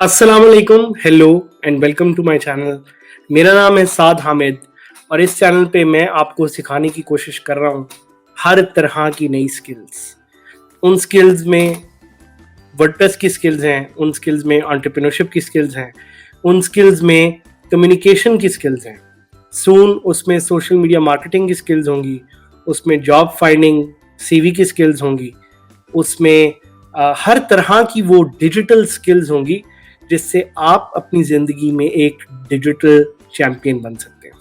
अस्सलाम वालेकुम, hello and welcome to my channel. मेरा नाम है साद हामिद और इस चैनल पे मैं आपको सिखाने की कोशिश कर रहा हूँ हर तरह की नई स्किल्स। उन स्किल्स में वर्डप्रेस की स्किल्स हैं, उन स्किल्स में एंटरप्रेन्योरशिप की स्किल्स हैं, उन स्किल्स में कम्युनिकेशन की स्किल्स हैं। सून उसमें सोशल मीडिया मार्केटिंग की स्किल्स होंगी, उसमें जॉब फाइंडिंग सीवी की स्किल्स होंगी, उसमें हर तरह की वो डिजिटल स्किल्स होंगी जिससे आप अपनी ज़िंदगी में एक डिजिटल चैंपियन बन सकते हैं।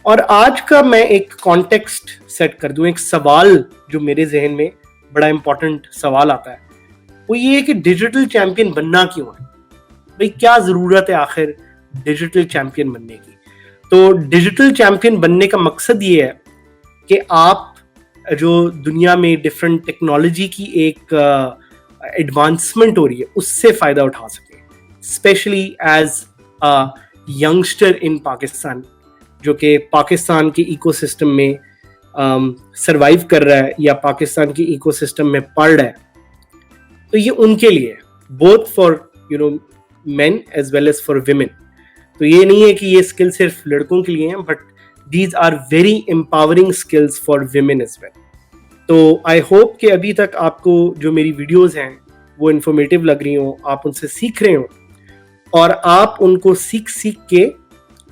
और आज का मैं एक कॉन्टेक्स्ट सेट कर दूं, एक सवाल जो मेरे जहन में बड़ा इंपॉर्टेंट सवाल आता है, वो ये है कि डिजिटल चैंपियन बनना क्यों है? भाई क्या ज़रूरत है आखिर डिजिटल चैंपियन बनने की? तो डिजिटल चैंपियन बनने का मकसद ये है कि आप जो दुनिया में डिफरेंट टेक्नोलॉजी की एक एडवांसमेंट हो रही है उससे फ़ायदा उठा सकें, स्पेशली एज अ यंगस्टर इन पाकिस्तान जो कि पाकिस्तान के इकोसिस्टम में सरवाइव कर रहा है या पाकिस्तान के इकोसिस्टम में पढ़ रहा है। तो ये उनके लिए है, both for men as well as for women. तो ये नहीं है कि ये स्किल सिर्फ लड़कों के लिए हैं, but these are very empowering skills for women as well. तो आई होप कि अभी तक आपको जो मेरी वीडियोस हैं वो इन्फॉर्मेटिव लग रही हो, आप उनसे सीख रहे हो और आप उनको सीख सीख के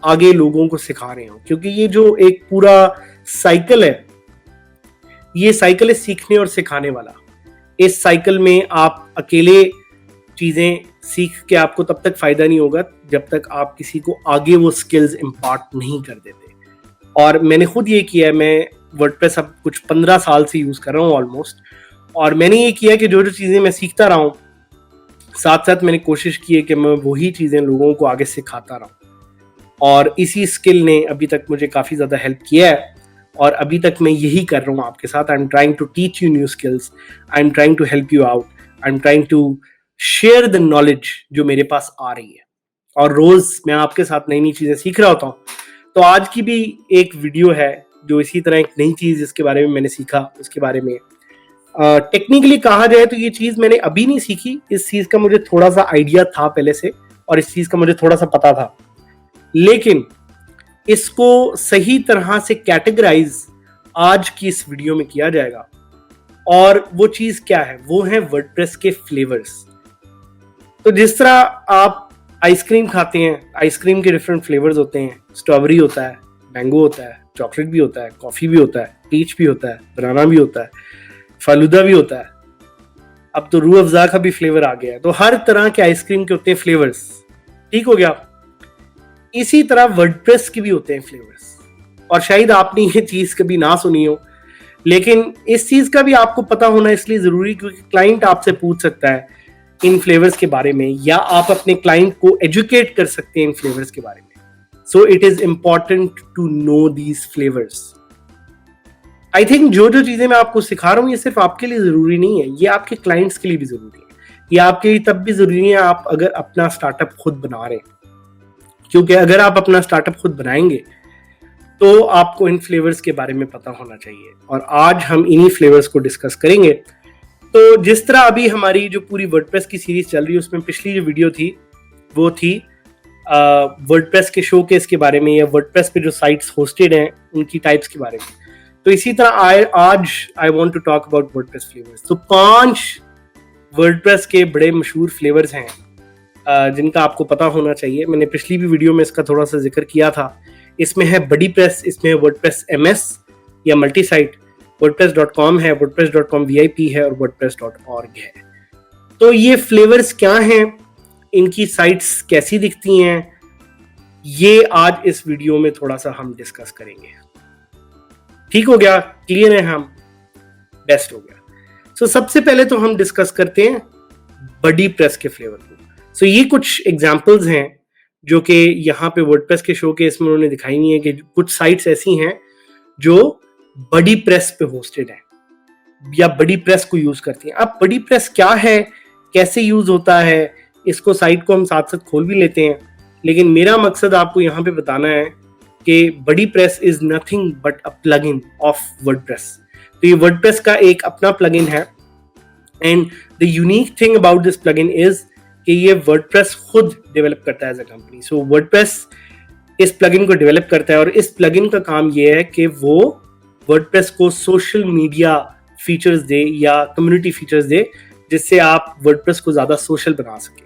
आगे लोगों को सिखा रहे हो, क्योंकि ये जो एक पूरा साइकिल है, ये साइकिल है सीखने और सिखाने वाला। इस साइकिल में आप अकेले चीज़ें सीख के आपको तब तक फ़ायदा नहीं होगा जब तक आप किसी को आगे वो स्किल्स इम्पार्ट नहीं कर देते। और मैंने खुद ये किया है, मैं वर्डप्रेस अब कुछ 15 साल से यूज़ कर रहा हूँ ऑलमोस्ट, और मैंने ये किया कि जो जो चीज़ें मैं सीखता रहा हूँ साथ साथ मैंने कोशिश की है कि मैं वही चीज़ें लोगों को आगे सिखाता रहूँ। और इसी स्किल ने अभी तक मुझे काफ़ी ज़्यादा हेल्प किया है और अभी तक मैं यही कर रहा हूँ आपके साथ। I am trying to teach you new skills, I am trying to help you out, I am trying to share the knowledge जो मेरे पास आ रही है। और रोज़ मैं आपके साथ नई नई चीज़ें सीख रहा होता हूँ। तो आज की भी एक वीडियो है जो इसी तरह एक नई चीज़ जिसके बारे में मैंने सीखा उसके बारे में। टेक्निकली कहा जाए तो ये चीज़ मैंने अभी नहीं सीखी, इस चीज़ का मुझे थोड़ा सा आइडिया था पहले से और इस चीज़ का मुझे थोड़ा सा पता था, लेकिन इसको सही तरह से कैटेगराइज आज की इस वीडियो में किया जाएगा। और वो चीज़ क्या है? वो है वर्डप्रेस के फ्लेवर्स। तो जिस तरह आप आइसक्रीम खाते हैं, आइसक्रीम के डिफरेंट फ्लेवर्स होते हैं, स्ट्रॉबेरी होता है, मैंगो होता है, चॉकलेट भी होता है, कॉफ़ी भी होता है, पीच भी होता है, बनाना भी होता है, फालूदा भी होता है, अब तो रूह अफ़ज़ा का भी फ्लेवर आ गया है। तो हर तरह के आइसक्रीम के होते हैं फ्लेवर्स, ठीक हो गया। इसी तरह वर्डप्रेस के भी होते हैं फ्लेवर्स, और शायद आपने ये चीज़ कभी ना सुनी हो, लेकिन इस चीज़ का भी आपको पता होना इसलिए ज़रूरी क्योंकि क्लाइंट आपसे पूछ सकता है इन फ्लेवर्स के बारे में, या आप अपने क्लाइंट को एजुकेट कर सकते हैं इन फ्लेवर्स के बारे में। So it is important to know these flavours. I think जो जो चीज़ें मैं आपको सिखा रहा हूँ ये सिर्फ आपके लिए ज़रूरी नहीं है, ये आपके क्लाइंट्स के लिए भी ज़रूरी है। ये आपके लिए तब भी ज़रूरी है आप अगर अपना स्टार्टअप खुद बना रहे हैं, क्योंकि अगर आप अपना स्टार्टअप खुद बनाएंगे तो आपको इन फ्लेवर्स के बारे में पता होना चाहिए। और आज हम इन्हीं फ्लेवर्स को डिस्कस करेंगे। तो जिस तरह अभी हमारी जो पूरी वर्डप्रेस की सीरीज चल रही है उसमें पिछली जो वीडियो थी वो थी वर्डप्रेस के शोकेस के बारे में, या वर्डप्रेस पे जो साइट्स होस्टेड हैं उनकी टाइप्स के बारे में। तो इसी तरह आज I want to talk about WordPress flavours. तो 5 वर्डप्रेस के बड़े मशहूर फ्लेवर्स हैं जिनका आपको पता होना चाहिए। मैंने पिछली भी वीडियो में इसका थोड़ा सा जिक्र किया था। इसमें है बडी प्रेस, इसमें है वर्डप्रेस MS या मल्टी साइट, wordpress.com है, wordpress.com VIP है और wordpress.org है। तो ये फ्लेवर्स क्या हैं, इनकी साइट्स कैसी दिखती हैं, ये आज इस वीडियो में थोड़ा सा हम डिस्कस करेंगे। ठीक हो गया? क्लियर है? हम बेस्ट हो गया। सो सबसे पहले तो हम डिस्कस करते हैं बडी प्रेस के फ्लेवर को। सो ये कुछ एग्जांपल्स हैं जो कि यहाँ पे वर्डप्रेस के शो के इसमें उन्होंने दिखाई नहीं है कि कुछ साइट्स ऐसी हैं जो बडी प्रेस पे होस्टेड है या बडी प्रेस को यूज करती हैं। अब बडी प्रेस क्या है, कैसे यूज होता है, इसको साइट को हम साथ साथ खोल भी लेते हैं, लेकिन मेरा मकसद आपको यहाँ पे बताना है कि BuddyPress is nothing but a plugin of WordPress. तो ये वर्डप्रेस का एक अपना प्लगइन है, and the unique thing about this plugin is कि ये वर्डप्रेस खुद डेवलप करता है as a company. So WordPress इस प्लगइन को डेवलप करता है और इस प्लगइन का काम ये है कि वो वर्डप्रेस को सोशल मीडिया फीचर्स दे या कम्युनिटी फीचर्स दे जिससे आप वर्डप्रेस को ज़्यादा सोशल बना सके।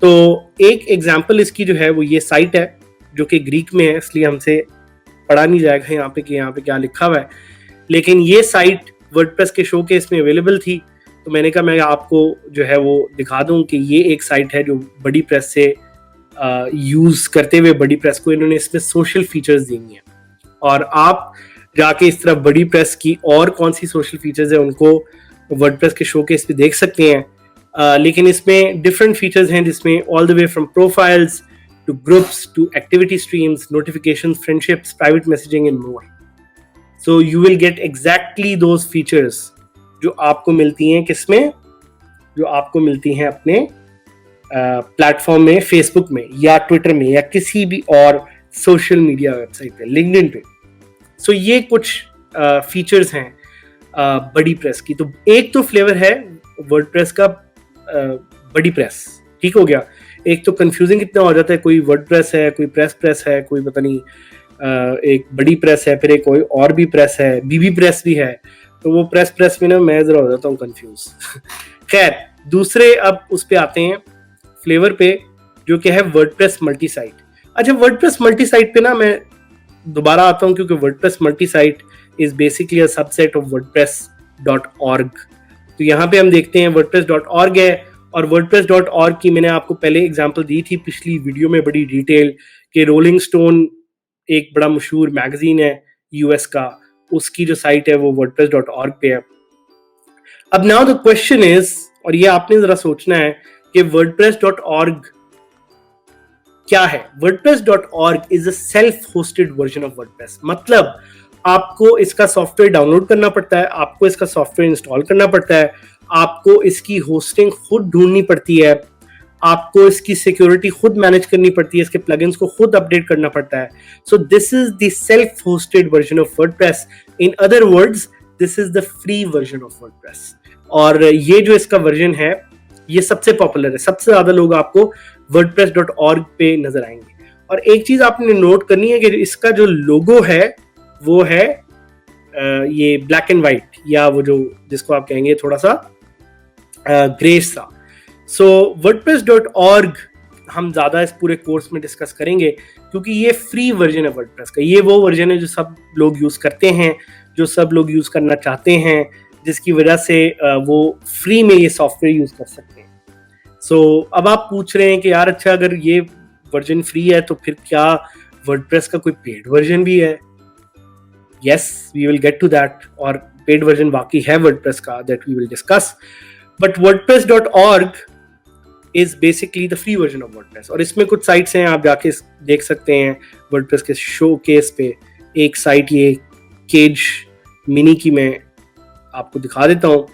तो एक एग्जांपल इसकी जो है वो ये साइट है जो कि ग्रीक में है, इसलिए हमसे पढ़ा नहीं जाएगा यहाँ पे कि यहाँ पे क्या लिखा हुआ है, लेकिन ये साइट वर्डप्रेस के शोकेस में अवेलेबल थी। तो मैंने कहा मैं आपको जो है वो दिखा दूं कि ये एक साइट है जो बड़ी प्रेस से यूज़ करते हुए बड़ी प्रेस को इन्होंने इसमें सोशल फीचर्स देनी है। और आप जाके इस तरह बड़ी प्रेस की और कौन सी सोशल फीचर्स है उनको वर्डप्रेस के शोकेस पे देख सकते हैं। लेकिन इसमें डिफरेंट फीचर्स हैं जिसमें all the way from profiles to groups to activity streams, notifications, friendships, private messaging and more. So you will get exactly those features जो आपको मिलती हैं किसमें, जो आपको मिलती हैं अपने प्लेटफॉर्म में, फेसबुक में या ट्विटर में या किसी भी और सोशल मीडिया वेबसाइट पे, लिंक्डइन पे। सो ये कुछ फीचर्स हैं बड़ी प्रेस की। तो एक तो फ्लेवर है वर्डप्रेस का बड़ी प्रेस, ठीक हो गया। एक तो कंफ्यूजिंग कितना हो जाता है, कोई वर्डप्रेस है, कोई प्रेस है, कोई पता नहीं एक बड़ी प्रेस है, फिर एक कोई और भी प्रेस है, बीबी प्रेस भी है। तो वो प्रेस में ना मैं जरा हो जाता हूँ कंफ्यूज। खैर दूसरे अब उस पे आते हैं फ्लेवर पे जो कि है वर्डप्रेस मल्टी साइट। अच्छा, वर्डप्रेस मल्टी साइट पे ना मैं दोबारा आता हूँ क्योंकि WordPress multi site is basically a subset of wordpress.org। तो यहाँ पे हम देखते हैं wordpress.org है, और wordpress.org की मैंने आपको पहले एग्जांपल दी थी पिछली वीडियो में बड़ी डिटेल कि रोलिंग स्टोन एक बड़ा मशहूर मैगजीन है यूएस का, उसकी जो साइट है वो wordpress.org पे है। अब नाउ द क्वेश्चन इज, और ये आपने जरा सोचना है कि wordpress.org क्या है। wordpress.org is a self hosted version of WordPress. मतलब आपको इसका सॉफ्टवेयर डाउनलोड करना पड़ता है, आपको इसका सॉफ्टवेयर इंस्टॉल करना पड़ता है, आपको इसकी होस्टिंग खुद ढूंढनी पड़ती है, आपको इसकी सिक्योरिटी खुद मैनेज करनी पड़ती है, इसके प्लगइन्स को खुद अपडेट करना पड़ता है। सो this is the self hosted version of WordPress. In other words this is the free version of WordPress. और ये जो इसका वर्जन है ये सबसे पॉपुलर है, सबसे ज्यादा लोग आपको wordpress.org पे नजर आएंगे। और एक चीज आपने नोट करनी है कि इसका जो लोगो है वो है ये ब्लैक एंड व्हाइट, या वो जो जिसको आप कहेंगे थोड़ा सा ग्रे सा। सो wordpress.org हम ज्यादा इस पूरे कोर्स में डिस्कस करेंगे क्योंकि ये फ्री वर्जन है वर्डप्रेस का। ये वो वर्जन है जो सब लोग यूज करते हैं, जो सब लोग यूज करना चाहते हैं, जिसकी वजह से वो फ्री में ये सॉफ्टवेयर यूज कर सकते हैं। सो अब आप पूछ रहे हैं कि यार अच्छा अगर ये वर्जन फ्री है तो फिर क्या वर्डप्रेस का कोई पेड वर्जन भी है? Yes, we will get to that, और पेड वर्जन बाकी है वर्डप्रेस का, that we will discuss. But wordpress.org is basically the free version of WordPress. और इसमें कुछ साइट्स हैं, आप जाके देख सकते हैं वर्डप्रेस के शो केस पे। एक साइट ये केज मिनी की मैं आपको दिखा देता हूँ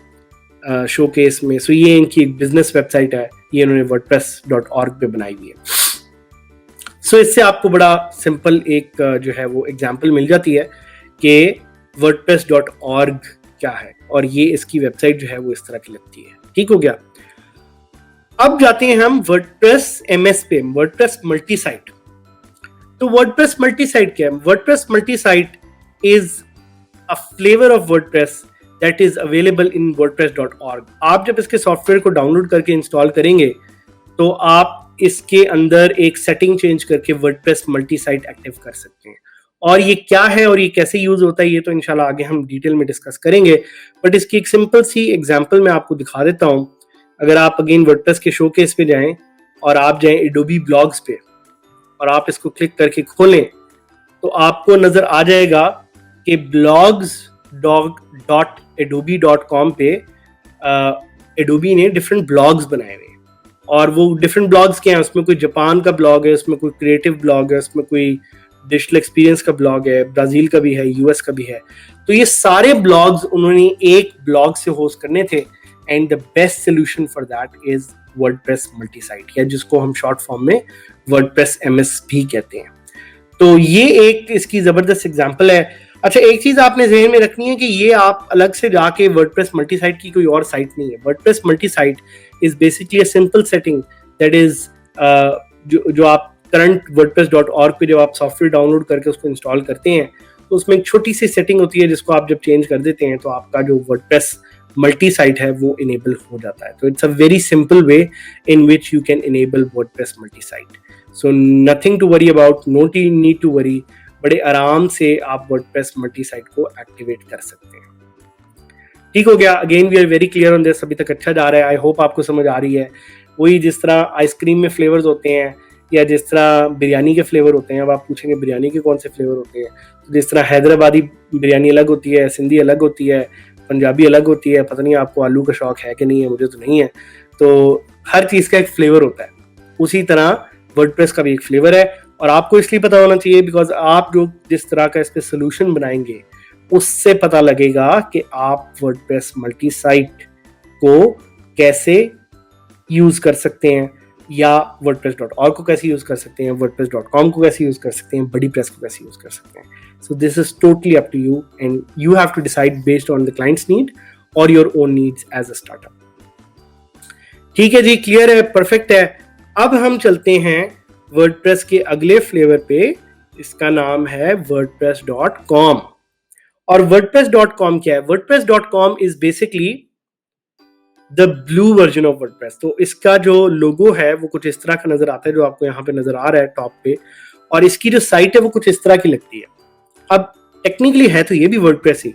शो केस में। सो ये इनकी बिजनेस वेबसाइट है, ये इन्होंने wordpress.org पे बनाई हुई है। सो इससे आपको बड़ा सिंपल एक जो है वो एग्जांपल मिल जाती है कि wordpress.org क्या है, और ये इसकी वेबसाइट जो है वो इस तरह की लगती है। ठीक हो गया। अब जाते हैं हम WordPress MS पे, WordPress मल्टी साइट। तो WordPress मल्टी साइट क्या है? WordPress multi site is a flavour of WordPress that is available in wordpress.org। आप जब इसके सॉफ्टवेयर को डाउनलोड करके इंस्टॉल करेंगे तो आप इसके अंदर एक सेटिंग चेंज करके वर्डप्रेस मल्टी साइट एक्टिव कर सकते हैं। और ये क्या है और ये कैसे यूज होता है ये तो इंशाल्लाह आगे हम डिटेल में डिस्कस करेंगे, बट इसकी एक सिंपल सी एग्जांपल मैं आपको दिखा देता हूं। अगर आप अगेन वर्डप्रेस के शोकेस पे जाएं और आप जाएं एडोबी ब्लॉग्स पे और आप इसको क्लिक करके खोलें तो आपको नजर आ जाएगा कि blogs.adobe.com पे एडोबी ने डिफरेंट ब्लॉग्स बनाए हुए हैं। और वो डिफरेंट ब्लॉग्स क्या हैं, उसमें कोई जापान का ब्लॉग है, उसमें कोई क्रिएटिव ब्लॉग है, उसमें कोई डिजिटल एक्सपीरियंस का ब्लॉग है, ब्राजील का भी है, यूएस का भी है। तो ये सारे ब्लॉग्स उन्होंने एक ब्लॉग से होस्ट करने थे, and the best solution for that is WordPress multi site, या जिसको हम शॉर्ट फॉर्म में वर्डप्रेस एमएस भी कहते हैं। तो ये एक इसकी जबरदस्त एग्जांपल है। अच्छा, एक चीज आपने ज़हन में रखनी है कि ये आप अलग से जाके वर्डप्रेस मल्टी साइट की कोई और साइट नहीं है। WordPress multi site is basically a simple setting that is जो आप करंट wordpress.org पे जब आप सॉफ्टवेयर डाउनलोड करके उसको इंस्टॉल करते हैं तो उसमें एक छोटी सी सेटिंग होती है जिसको आप जब चेंज कर देते हैं तो आपका जो वर्डप्रेस मल्टी साइट है वो इनेबल हो जाता है. तो it's a very simple way in which you can enable WordPress multisite. So nothing to worry about, no need to worry. बड़े आराम से आप वर्डप्रेस मल्टी साइट को एक्टिवेट कर सकते हैं. ठीक हो गया. Again we are very clear on this. अभी तक अच्छा जा रहा है. आई होप आपको समझ आ रही है. वही जिस तरह आइसक्रीम में फ्लेवर्स होते हैं या जिस तरह बिरयानी के फ्लेवर होते हैं, अब आप पूछेंगे बिरयानी के कौन से फ्लेवर होते हैं, तो जिस तरह हैदराबादी बिरयानी अलग होती है, सिंधी अलग होती है, पंजाबी अलग होती है. पता नहीं आपको आलू का शौक है कि नहीं है, मुझे तो नहीं है. तो हर चीज़ का एक फ्लेवर होता है. उसी तरह वर्डप्रेस का भी एक फ्लेवर है और आपको इसलिए पता होना चाहिए बिकॉज आप जो जिस तरह का इस पर सोल्यूशन बनाएंगे उससे पता लगेगा कि आप वर्डप्रेस मल्टी साइट को कैसे यूज कर सकते हैं या wordpress.org को कैसे यूज कर सकते हैं, wordpress.com को कैसे यूज कर सकते हैं, बड़ी प्रेस को कैसे यूज कर सकते हैं. So this is totally up to you and you have to decide based on the clients need और your own needs as a startup. ठीक है जी, क्लियर है, परफेक्ट है. अब हम चलते हैं वर्डप्रेस के अगले फ्लेवर पे. इसका नाम है wordpress.com. और wordpress.com क्या है? wordpress.com is basically the blue version of WordPress. तो इसका जो लोगो है वो कुछ इस तरह का नजर आता है जो आपको यहाँ पे नजर आ रहा है टॉप पे, और इसकी जो साइट है वो कुछ इस तरह की लगती है. अब टेक्निकली है तो ये भी WordPress he,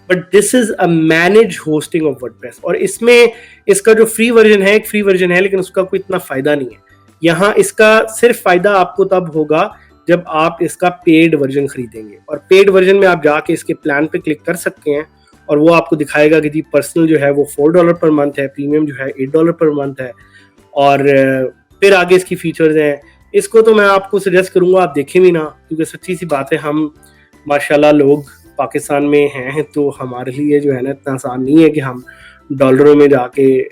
but this is a manage hosting of WordPress. और इसमें इसका जो फ्री वर्जन है, एक फ्री वर्जन है, लेकिन उसका कोई इतना फायदा नहीं है. यहाँ इसका सिर्फ फायदा आपको तब होगा जब आप इसका पेड वर्जन खरीदेंगे. और पेड वर्जन में आप जाके इसके प्लान पे क्लिक कर सकते हैं और वो आपको दिखाएगा कि जी पर्सनल जो है वो $4 पर मंथ है, प्रीमियम जो है $8 पर मंथ है, और फिर आगे इसकी फीचर्स हैं. इसको तो मैं आपको सजेस्ट करूंगा आप देखें भी ना, क्योंकि सच्ची सी बात है, हम माशाल्लाह लोग पाकिस्तान में हैं तो हमारे लिए जो है ना इतना आसान नहीं है कि हम डॉलरों में जाके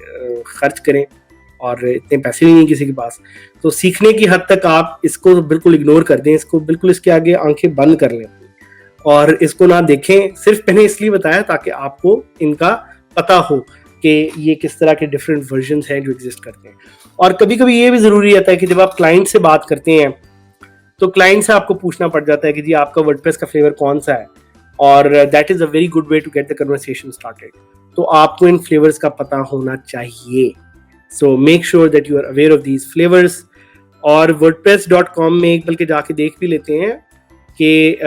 खर्च करें, और इतने पैसे भी नहीं किसी के पास. तो सीखने की हद तक आप इसको बिल्कुल इग्नोर कर दें, इसको बिल्कुल इसके आगे आंखें बंद कर लें और इसको ना देखें. सिर्फ मैंने इसलिए बताया ताकि आपको इनका पता हो कि ये किस तरह के डिफरेंट वर्जन्स हैं जो एग्जिस्ट करते हैं. और कभी कभी ये भी ज़रूरी रहता है कि जब आप क्लाइंट से बात करते हैं तो क्लाइंट से आपको पूछना पड़ जाता है कि जी आपका वर्डप्रेस का फ्लेवर कौन सा है, और that is a very good way to get the conversation started. तो आपको इन फ्लेवर्स का पता होना चाहिए. So make sure that you are aware of these flavours. और wordpress.com में एक बल्कि जाके देख भी लेते हैं कि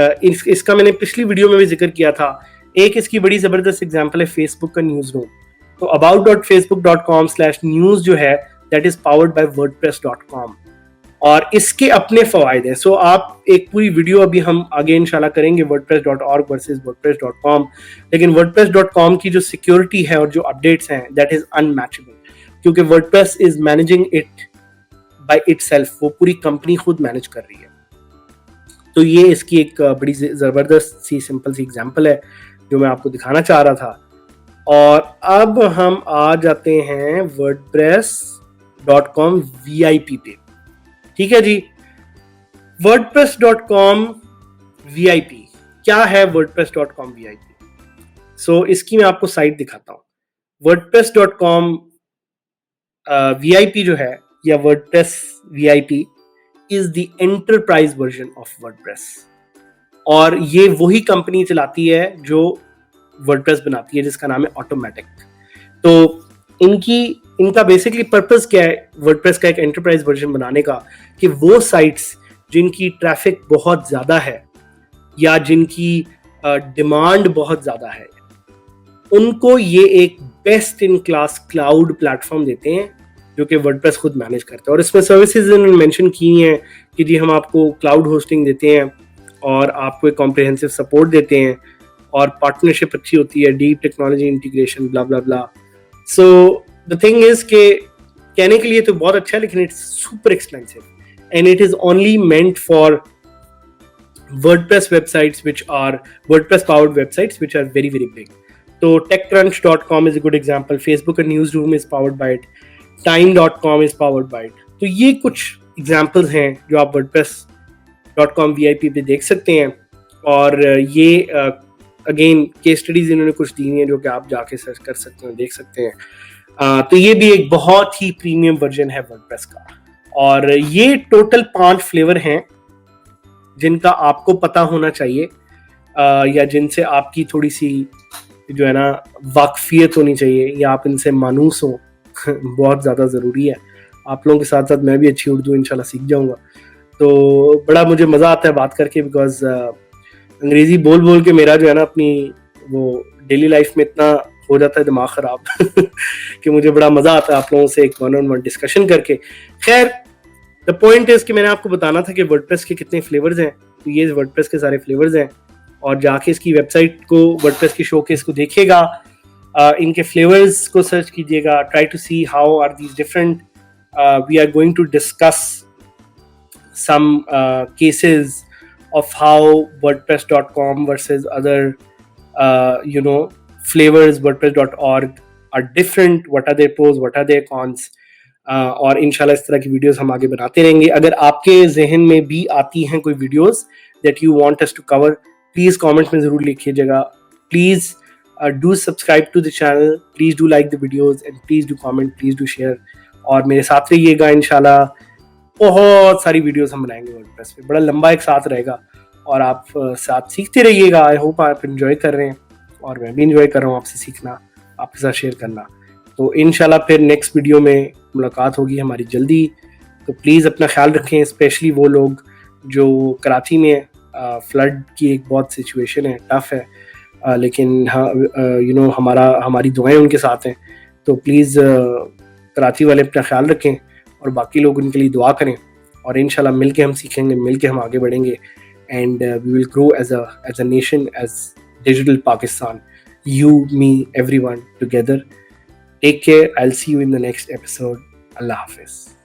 इसका मैंने पिछली वीडियो में भी जिक्र किया था. एक इसकी बड़ी ज़बरदस्त एग्जांपल है फेसबुक का न्यूज़ रूम. तो about.facebook.com/news जो है that is powered by wordpress.com, और इसके अपने फ़वाइद हैं. सो आप एक पूरी वीडियो अभी हम आगे इंशाल्लाह करेंगे wordpress.org वर्सेस wordpress.com, लेकिन wordpress.com की जो सिक्योरिटी है और जो अपडेट्स हैं दैट इज़ अनमैचेबल, क्योंकि WordPress is managing it by itself. वो पूरी कंपनी खुद मैनेज कर रही है. तो ये इसकी एक बड़ी ज़बरदस्त सी सिंपल सी एग्जांपल है जो मैं आपको दिखाना चाह रहा था. और अब हम आ जाते हैं wordpress.com VIP पे. ठीक है जी, wordpress.com VIP क्या है? wordpress.com VIP. सो इसकी मैं आपको साइट दिखाता हूँ. wordpress.com VIP जो है या WordPress VIP is the enterprise version of WordPress, और ये वही कंपनी चलाती है जो वर्डप्रेस बनाती है जिसका नाम है ऑटोमेटिक. तो इनका बेसिकली पर्पस क्या है वर्डप्रेस का एक एंटरप्राइज वर्जन बनाने का, कि वो साइट्स जिनकी ट्रैफिक बहुत ज़्यादा है या जिनकी डिमांड बहुत ज़्यादा है उनको ये एक best in class cloud platform देते हैं जो कि वर्डप्रेस खुद मैनेज करता है. और इसमें सर्विसेज इन्होंने मेंशन की हैं कि जी हम आपको क्लाउड होस्टिंग देते हैं और आपको एक कॉम्प्रिहेंसिव सपोर्ट देते हैं और पार्टनरशिप अच्छी होती है, deep technology integration, blah blah blah. So the thing is के कहने के लिए तो बहुत अच्छा है, लेकिन it's super expensive and it is only meant for WordPress websites which are WordPress powered websites which are very very big. So TechCrunch.com is a good example. Facebook and Newsroom is powered by it. Time.com is powered by it. तो ये कुछ examples हैं जो आप WordPress.com VIP पे देख सकते हैं. और ये अगेन केस स्टडीज इन्होंने कुछ दी हैं जो कि आप जाके सर्च कर सकते हैं, देख सकते हैं. तो ये भी एक बहुत ही प्रीमियम वर्जन है वर्डप्रेस का। और ये टोटल 5 फ्लेवर हैं जिनका आपको पता होना चाहिए, या जिनसे आपकी थोड़ी सी जो है ना वाकफियत होनी चाहिए, या आप इनसे मानूस हो बहुत ज़्यादा ज़रूरी है। आप लोगों के साथ साथ मैं भी अच्छी उर्दू इंशाल्लाह सीख जाऊंगा। तो बड़ा मुझे मज़ा आता है बात करके, बिकॉज अंग्रेज़ी बोल बोल के मेरा जो है ना अपनी वो डेली लाइफ में इतना हो जाता है दिमाग ख़राब कि मुझे बड़ा मज़ा आता है आप लोगों से एक 1-on-1 डिस्कशन करके। खैर, द पॉइंट इज़ कि मैंने आपको बताना था कि वर्डप्रेस के कितने फ्लेवर्स हैं। तो ये वर्डप्रेस के सारे फ्लेवर्स हैं, और जाके इसकी वेबसाइट को, वर्डप्रेस की शोकेस को देखिएगा, इनके फ्लेवर्स को सर्च कीजिएगा, try to see how are these different. We are going to discuss some cases of how WordPress.com versus other flavors WordPress.org are different. What are their pros, what are their cons? और इंशाल्लाह इस तरह की videos हम आगे बनाते रहेंगे। अगर आपके जहन में भी आती हैं कोई videos that you want us to cover, please comment में ज़रूर लिखिएगा। Please do subscribe to the channel, please do like the videos, and please do comment, please do share। और मेरे साथ रहिएगा, इंशाल्लाह बहुत सारी वीडियोस हम बनाएंगे वर्डप्रेस पे। बड़ा लंबा एक साथ रहेगा, और आप साथ सीखते रहिएगा। आई होप आप एंजॉय कर रहे हैं, और मैं भी एंजॉय कर रहा हूँ आपसे सीखना, आपके साथ शेयर करना। तो इंशाल्लाह फिर नेक्स्ट वीडियो में मुलाकात होगी हमारी जल्दी। तो प्लीज़ अपना ख्याल रखें, स्पेशली वो लोग जो कराची में हैं। फ्लड की एक बहुत सिचुएशन है, टफ है, लेकिन हाँ हमारी दुआएं उनके साथ हैं। तो प्लीज़ कराची वाले अपना ख्याल रखें, और बाकी लोग उनके लिए दुआ करें, और इंशाल्लाह मिल के हम सीखेंगे, मिल के हम आगे बढ़ेंगे, and we will grow as a nation, as digital Pakistan, you, me, everyone together. Take care. I'll see you in the next episode. Allah Hafiz.